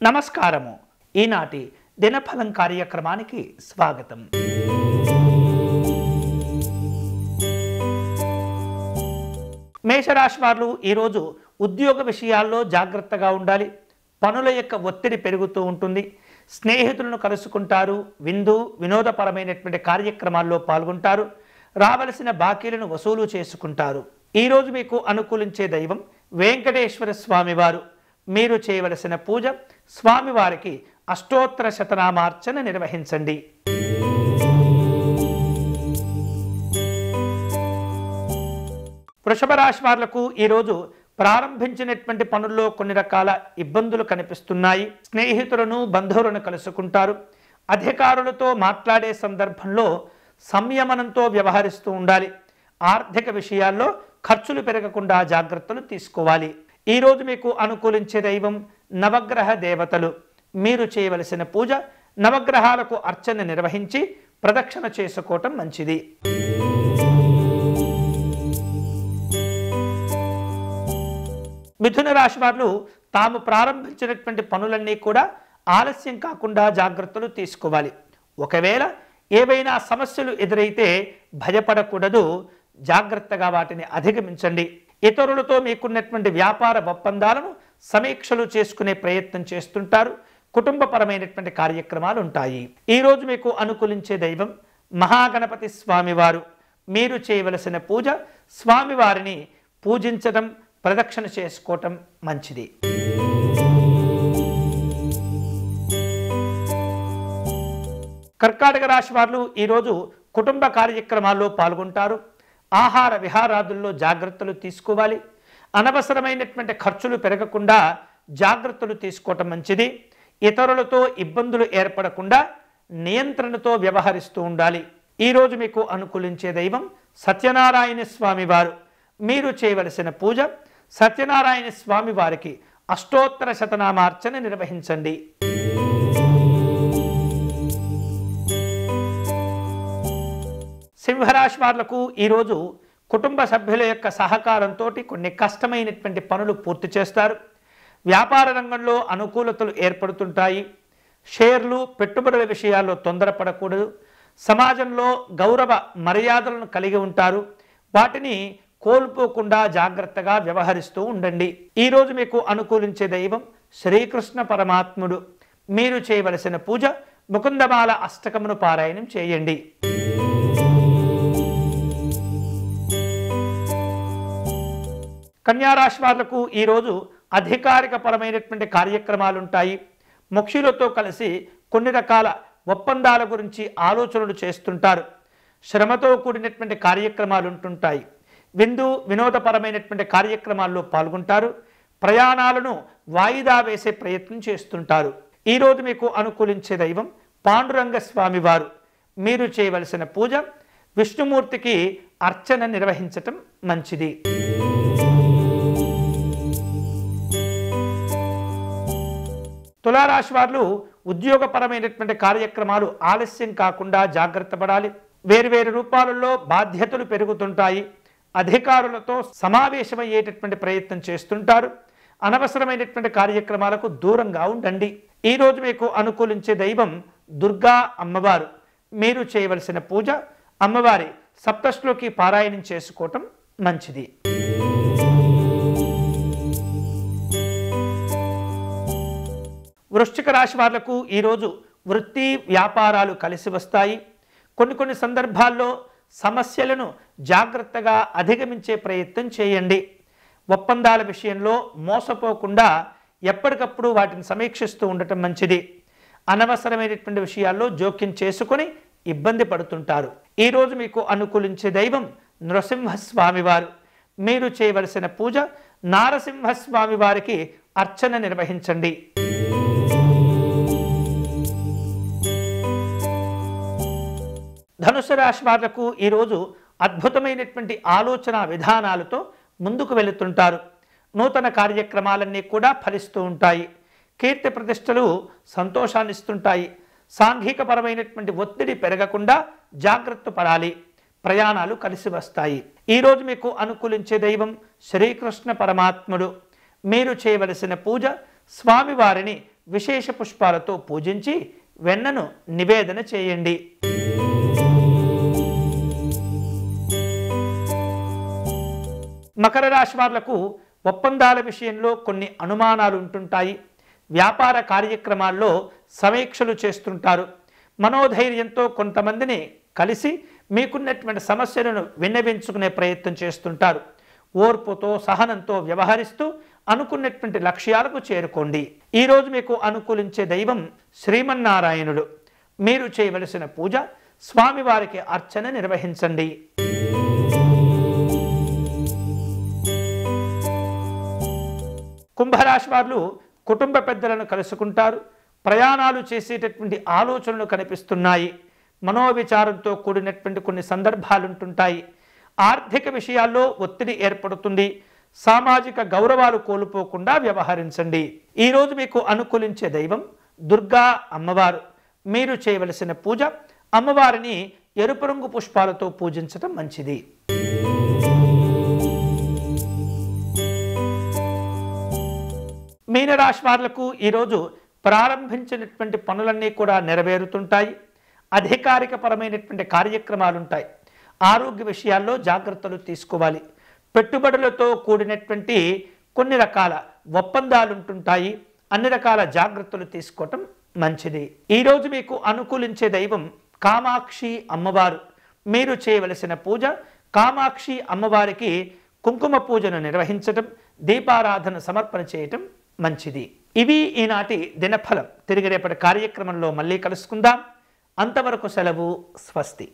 నమస్కారము. ఈనాటి దినఫలం కార్యక్రమానికి స్వాగతం. మేషరాశి వారు ఈరోజు ఉద్యోగ విషయాల్లో జాగ్రత్తగా ఉండాలి. పనుల యొక్క ఒత్తిడి పెరుగుతూ ఉంటుంది. స్నేహితులను కలుసుకుంటారు. వినోదపరమైనటువంటి కార్యక్రమాల్లో పాల్గొంటారు. రావలసిన బాకీలను వసూలు చేసుకుంటారు. ఈరోజు మీకు అనుకూలించే దైవం వెంకటేశ్వర స్వామివారు. మీరు చేయవలసిన పూజ స్వామివారికి అష్టోత్తర శతనామార్చన నిర్వహించండి. వృషభ రాశి వాళ్లకు ఈరోజు ప్రారంభించినటువంటి పనుల్లో కొన్ని రకాల ఇబ్బందులు కనిపిస్తున్నాయి. స్నేహితులను బంధువులను కలుసుకుంటారు. అధికారులతో మాట్లాడే సందర్భంలో సంయమనంతో వ్యవహరిస్తూ ఉండాలి. ఆర్థిక విషయాల్లో ఖర్చులు పెరగకుండా జాగ్రత్తలు తీసుకోవాలి. ఈరోజు మీకు అనుకూలించే దైవం నవగ్రహ దేవతలు. మీరు చేయవలసిన పూజ నవగ్రహాలకు అర్చన నిర్వహించి ప్రదక్షిణ చేసుకోవటం మంచిది. మిథున రాశి వారు తాము ప్రారంభించినటువంటి పనులన్నీ కూడా ఆలస్యం కాకుండా జాగ్రత్తలు తీసుకోవాలి. ఒకవేళ ఏవైనా సమస్యలు ఎదురైతే భయపడకూడదు. జాగ్రత్తగా వాటిని అధిగమించండి. ఇతరులతో మీకున్నటువంటి వ్యాపార ఒప్పందాలను సమీక్షలు చేసుకునే ప్రయత్నం చేస్తుంటారు. కుటుంబపరమైనటువంటి కార్యక్రమాలు ఉంటాయి. ఈరోజు మీకు అనుకూలించే దైవం మహాగణపతి స్వామివారు. మీరు చేయవలసిన పూజ స్వామివారిని పూజించడం, ప్రదక్షిణ చేసుకోవటం మంచిది. కర్కాటక రాశి వారు ఈరోజు కుటుంబ కార్యక్రమాల్లో పాల్గొంటారు. ఆహార విహారాదుల్లో జాగ్రత్తలు తీసుకోవాలి. అనవసరమైనటువంటి ఖర్చులు పెరగకుండా జాగ్రత్తలు తీసుకోవటం మంచిది. ఇతరులతో ఇబ్బందులు ఏర్పడకుండా నియంత్రణతో వ్యవహరిస్తూ ఉండాలి. ఈరోజు మీకు అనుకూలించే దైవం సత్యనారాయణ స్వామివారు. మీరు చేయవలసిన పూజ సత్యనారాయణ స్వామి వారికి అష్టోత్తర శతనామార్చన నిర్వహించండి. సింహరాశి వాళ్లకు ఈరోజు కుటుంబ సభ్యుల యొక్క సహకారంతో కొన్ని కష్టమైనటువంటి పనులు పూర్తి చేస్తారు. వ్యాపార రంగంలో అనుకూలతలు ఏర్పడుతుంటాయి. షేర్లు, పెట్టుబడుల విషయాల్లో తొందరపడకూడదు. సమాజంలో గౌరవ మర్యాదలను కలిగి ఉంటారు. వాటిని కోల్పోకుండా జాగ్రత్తగా వ్యవహరిస్తూ ఉండండి. ఈరోజు మీకు అనుకూలించే దైవం శ్రీకృష్ణ పరమాత్ముడు. మీరు చేయవలసిన పూజ ముకుందమాల అష్టకమును పారాయణం చేయండి. కన్యారాశి వాళ్లకు ఈరోజు అధికారిక పరమైనటువంటి కార్యక్రమాలు ఉంటాయి. ముఖ్యులతో కలిసి కొన్ని రకాల ఒప్పందాల గురించి ఆలోచనలు చేస్తుంటారు. శ్రమతో కూడినటువంటి కార్యక్రమాలు ఉంటుంటాయి. వినోదపరమైనటువంటి కార్యక్రమాల్లో పాల్గొంటారు. ప్రయాణాలను వాయిదా వేసే ప్రయత్నం చేస్తుంటారు. ఈరోజు మీకు అనుకూలించే దైవం పాండురంగ స్వామివారు. మీరు చేయవలసిన పూజ విష్ణుమూర్తికి అర్చన నిర్వహించటం మంచిది. తులారాశి వారు ఉద్యోగపరమైనటువంటి కార్యక్రమాలు ఆలస్యం కాకుండా జాగ్రత్త పడాలి. వేరువేరు రూపాలలో బాధ్యతలు పెరుగుతుంటాయి. అధికారులతో సమావేశమయ్యేటటువంటి ప్రయత్నం చేస్తుంటారు. అనవసరమైనటువంటి కార్యక్రమాలకు దూరంగా ఉండండి. ఈరోజు మీకు అనుకూలించే దైవం దుర్గా అమ్మవారు. మీరు చేయవలసిన పూజ అమ్మవారి సప్తశ్లోకి పారాయణం చేసుకోవటం మంచిది. వృశ్చిక రాశి వాళ్లకు ఈరోజు వృత్తి వ్యాపారాలు కలిసి వస్తాయి. కొన్ని సందర్భాల్లో సమస్యలను జాగ్రత్తగా అధిగమించే ప్రయత్నం చేయండి. ఒప్పందాల విషయంలో మోసపోకుండా ఎప్పటికప్పుడు వాటిని సమీక్షిస్తూ ఉండటం మంచిది. అనవసరమైనటువంటి విషయాల్లో జోక్యం చేసుకొని ఇబ్బంది పడుతుంటారు. ఈరోజు మీకు అనుకూలించే దైవం నృసింహస్వామివారు. మీరు చేయవలసిన పూజ నారసింహస్వామి వారికి అర్చన నిర్వహించండి. ధనుసు రాశి వాళ్లకు ఈరోజు అద్భుతమైనటువంటి ఆలోచన విధానాలతో ముందుకు వెళుతుంటారు. నూతన కార్యక్రమాలన్నీ కూడా ఫలిస్తూ ఉంటాయి. కీర్తి ప్రతిష్టలు సంతోషాన్ని ఇస్తుంటాయి. సాంఘికపరమైనటువంటి ఒత్తిడి పెరగకుండా జాగ్రత్త పడాలి. ప్రయాణాలు కలిసి వస్తాయి. ఈరోజు మీకు అనుకూలించే దైవం శ్రీకృష్ణ పరమాత్ముడు. మీరు చేయవలసిన పూజ స్వామివారిని విశేష పుష్పాలతో పూజించి వెన్నను నివేదన చేయండి. మకర రాశి వాళ్లకు ఒప్పందాల విషయంలో కొన్ని అనుమానాలు ఉంటుంటాయి. వ్యాపార కార్యక్రమాల్లో సమీక్షలు చేస్తుంటారు. మనోధైర్యంతో కొంతమందిని కలిసి మీకున్నటువంటి సమస్యలను విన్నవించుకునే ప్రయత్నం చేస్తుంటారు. ఓర్పుతో సహనంతో వ్యవహరిస్తూ అనుకున్నటువంటి లక్ష్యాలకు చేరుకోండి. ఈరోజు మీకు అనుకూలించే దైవం శ్రీమన్నారాయణుడు. మీరు చేయవలసిన పూజ స్వామివారికి అర్చన నిర్వహించండి. కుంభరాశి వారు కుటుంబ పెద్దలను కలుసుకుంటారు. ప్రయాణాలు చేసేటటువంటి ఆలోచనలు కనిపిస్తున్నాయి. మనోవిచారంతో కూడినటువంటి కొన్ని సందర్భాలు ఉంటుంటాయి. ఆర్థిక విషయాల్లో ఒత్తిడి ఏర్పడుతుంది. సామాజిక గౌరవాలు కోల్పోకుండా వ్యవహరించండి. ఈరోజు మీకు అనుకూలించే దైవం దుర్గా అమ్మవారు. మీరు చేయవలసిన పూజ అమ్మవారిని ఎరుపు రంగు పుష్పాలతో పూజించడం మంచిది. మీనరాశి వాళ్లకు ఈరోజు ప్రారంభించినటువంటి పనులన్నీ కూడా నెరవేరుతుంటాయి. అధికారిక పరమైనటువంటి కార్యక్రమాలు ఉంటాయి. ఆరోగ్య విషయాల్లో జాగ్రత్తలు తీసుకోవాలి. పెట్టుబడులతో కూడినటువంటి కొన్ని రకాల ఒప్పందాలు ఉంటుంటాయి. అన్ని రకాల జాగ్రత్తలు తీసుకోవటం మంచిది. ఈరోజు మీకు అనుకూలించే దైవం కామాక్షి అమ్మవారు. మీరు చేయవలసిన పూజ కామాక్షి అమ్మవారికి కుంకుమ పూజను నిర్వహించటం, దీపారాధన సమర్పణ చేయటం మంచిది. ఇవి ఈనాటి దినఫలం. తిరిగి రేపటి కార్యక్రమంలో మళ్ళీ కలుసుకుందాం. అంతవరకు సెలవు. స్వస్తి.